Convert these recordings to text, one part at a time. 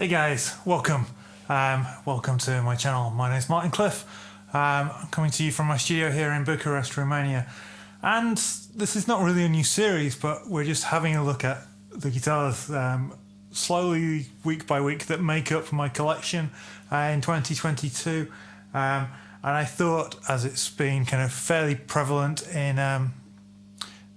Hey guys, welcome. Welcome to my channel. My name is Martin Cliffe. I'm coming to you from my studio here in Bucharest, Romania. And this is not really a new series, but we're just having a look at the guitars slowly, week by week, that make up my collection in 2022. And I thought, as it's been kind of fairly prevalent in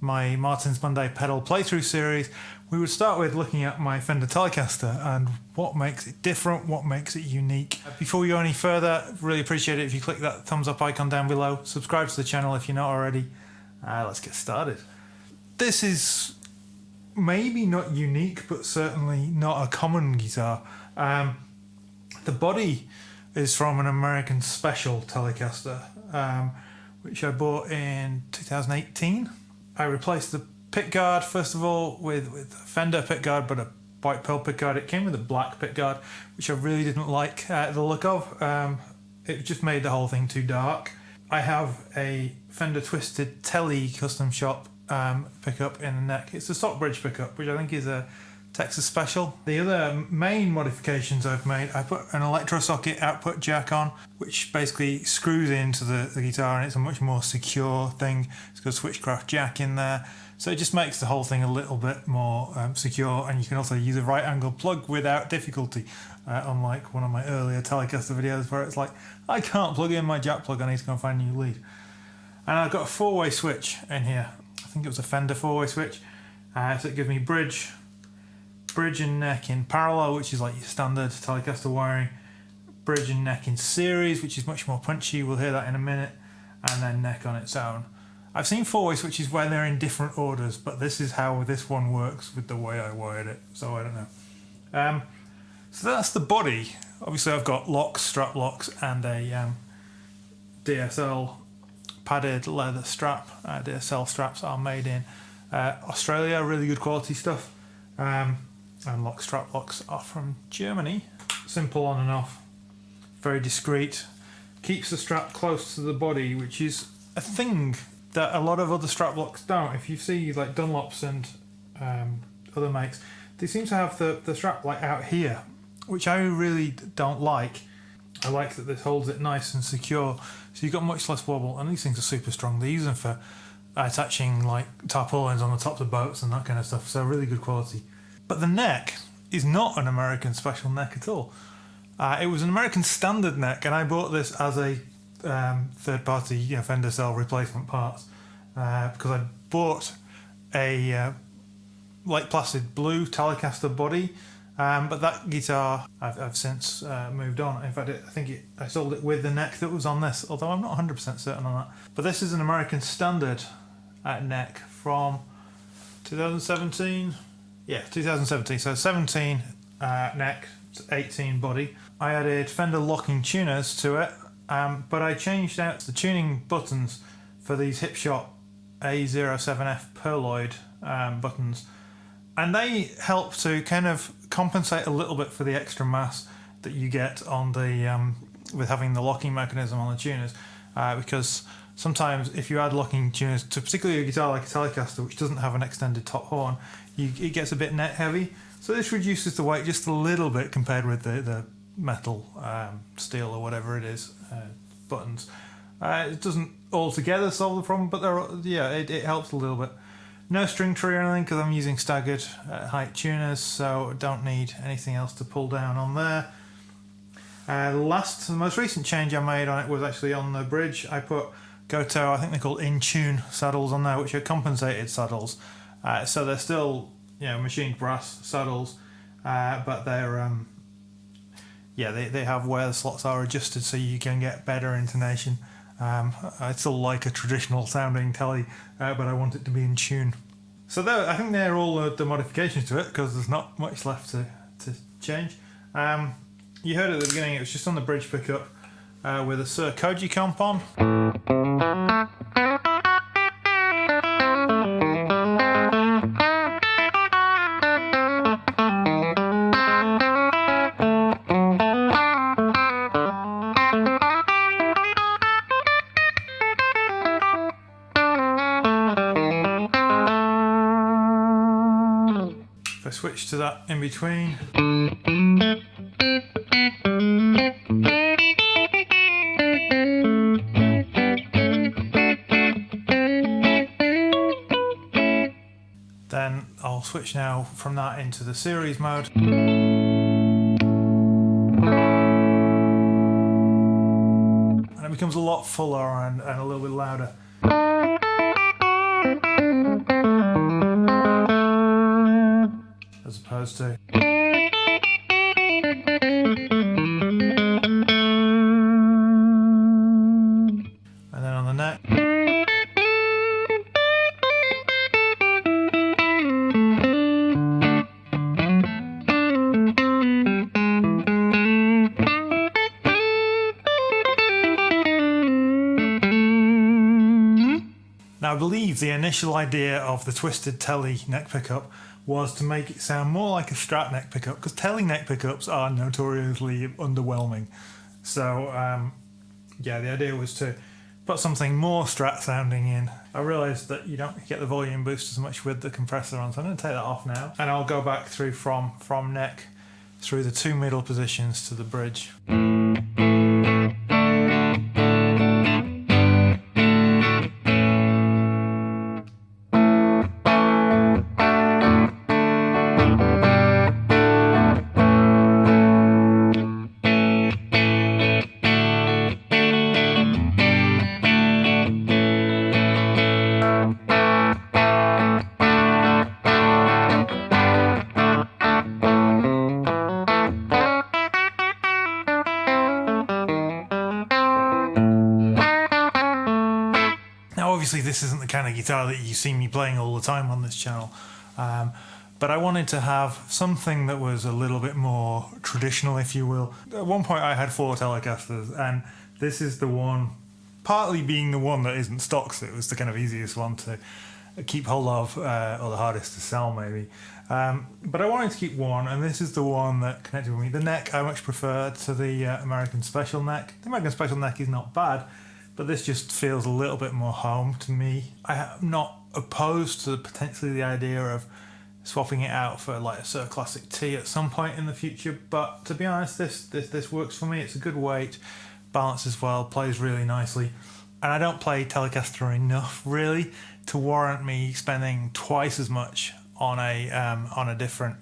my Martin's Monday pedal playthrough series, we would start with looking at my Fender Telecaster and what makes it different, what makes it unique. Before we go any further, really appreciate it if you click that thumbs up icon down below, subscribe to the channel if you're not already. Let's get started. This is maybe not unique, but certainly not a common guitar. The body is from an American Special Telecaster, which I bought in 2018. I replaced the pickguard first of all with a Fender pickguard, but a white pearl pickguard. It came with a black pickguard, which I really didn't like the look of. It just made the whole thing too dark. I have a Fender Twisted Tele custom shop pickup in the neck. It's a stock bridge pickup, which I think is a Texas Special. The other main modifications I've made, I put an electro socket output jack on, which basically screws into the guitar, and it's a much more secure thing. It's got a switchcraft jack in there, so it just makes the whole thing a little bit more secure, and you can also use a right angle plug without difficulty, unlike one of my earlier Telecaster videos where it's like, I can't plug in my jack plug, I need to go and find a new lead. And I've got a four-way switch in here. I think it was a Fender four-way switch, so it gives me bridge and neck in parallel, which is like your standard Telecaster wiring, bridge and neck in series, which is much more punchy, we'll hear that in a minute, and then neck on its own. I've seen four-way switches where they're in different orders, but this is how this one works with the way I wired it, so I don't know. So that's the body. Obviously I've got locks, strap locks, and a DSL padded leather strap. DSL straps are made in Australia, really good quality stuff. And strap locks are from Germany. Simple on and off, very discreet. Keeps the strap close to the body, which is a thing that a lot of other strap locks don't. If you see like Dunlops and other makes, they seem to have the strap like out here, which I really don't like. I like that this holds it nice and secure, so you've got much less wobble, and these things are super strong. They use them for attaching like tarpaulins on the tops of boats and that kind of stuff, so really good quality. But the neck is not an American Special neck at all. It was an American Standard neck, and I bought this as a third-party Fender cell replacement parts because I bought a light plastic blue Telecaster body, but that guitar I've since moved on. In fact, I sold it with the neck that was on this, although I'm not 100% certain on that. But this is an American Standard neck from 2017. Yeah, 2017. So 17 neck, 18 body. I added Fender locking tuners to it, but I changed out the tuning buttons for these Hipshot A07F Perloid buttons, and they help to kind of compensate a little bit for the extra mass that you get on the with having the locking mechanism on the tuners, because sometimes if you add locking tuners to particularly a guitar like a Telecaster, which doesn't have an extended top horn, it gets a bit net heavy. So this reduces the weight just a little bit compared with the metal, steel or whatever it is, buttons. It doesn't altogether solve the problem, but it helps a little bit. No string tree or anything because I'm using staggered height tuners, so I don't need anything else to pull down on there. The most recent change I made on it was actually on the bridge. I put Goto, I think they're called in-tune saddles on there, which are compensated saddles. So they're still, machined brass saddles, but they're, they have where the slots are adjusted so you can get better intonation. I still like a traditional sounding Tele, but I want it to be in tune. So I think they're all the modifications to it, because there's not much left to change. You heard at the beginning, it was just on the bridge pickup with a Sir Koji comp on. switch to that in between. Then I'll switch now from that into the series mode. And it becomes a lot fuller and a little bit louder. As opposed to... And then on the neck. Now I believe the initial idea of the twisted Tele neck pickup was to make it sound more like a Strat neck pickup, because Tele neck pickups are notoriously underwhelming. So yeah, the idea was to put something more Strat sounding in. I realised that you don't get the volume boost as much with the compressor on, so I'm going to take that off now. And I'll go back through from neck through the two middle positions to the bridge. Obviously this isn't the kind of guitar that you see me playing all the time on this channel, but I wanted to have something that was a little bit more traditional, if you will. At one point I had 4 Telecasters, and this is the one, partly being the one that isn't stock, so it was the kind of easiest one to keep hold of, or the hardest to sell maybe. But I wanted to keep one, and this is the one that connected with me. The neck I much prefer to the American Special neck. The American Special neck is not bad, but this just feels a little bit more home to me. I am not opposed to potentially the idea of swapping it out for like a Sir Classic T at some point in the future, but to be honest, this works for me. It's a good weight, balances well, plays really nicely, and I don't play Telecaster enough really to warrant me spending twice as much on a different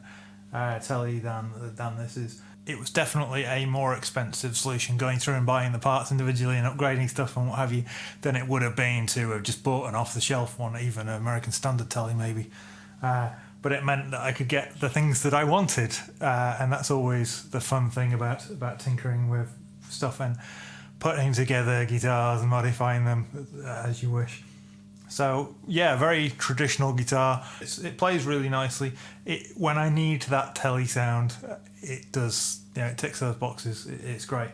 Tele than this is. It was definitely a more expensive solution going through and buying the parts individually and upgrading stuff and what have you than it would have been to have just bought an off-the-shelf one, even an American Standard Tele maybe. But it meant that I could get the things that I wanted, and that's always the fun thing about tinkering with stuff and putting together guitars and modifying them as you wish. So yeah, very traditional guitar. It plays really nicely. When I need that Tele sound, it does. You know, it ticks those boxes. It's great.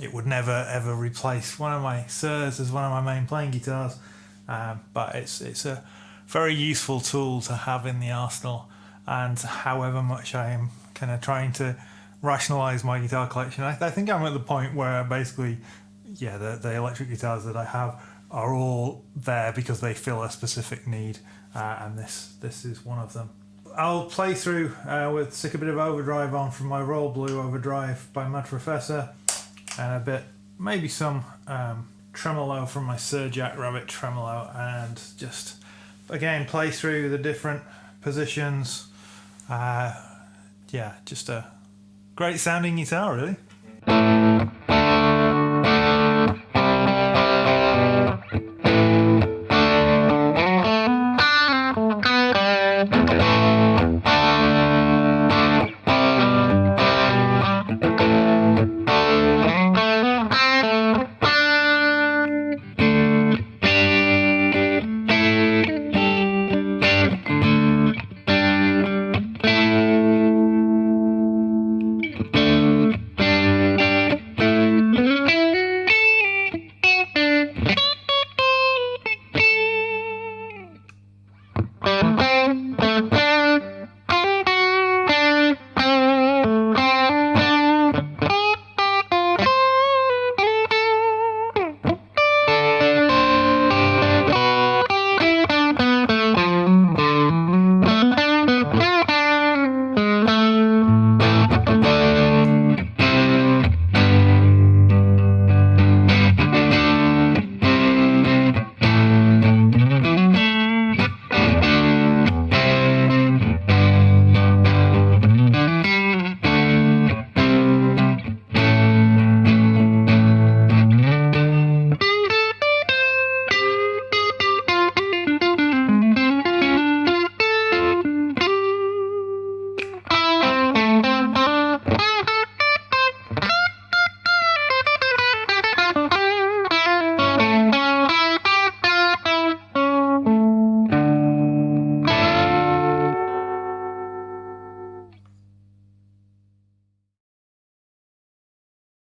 It would never ever replace one of my Sirs as one of my main playing guitars, but it's a very useful tool to have in the arsenal. And however much I am kind of trying to rationalise my guitar collection, I think I'm at the point where basically, yeah, the electric guitars that I have are all there because they fill a specific need, and this is one of them. I'll play through with stick a bit of overdrive on from my Royal Blue Overdrive by Mad Professor, and a bit, maybe some tremolo from my Sir Jack Rabbit tremolo, and just again play through the different positions. Yeah, just a great sounding guitar really.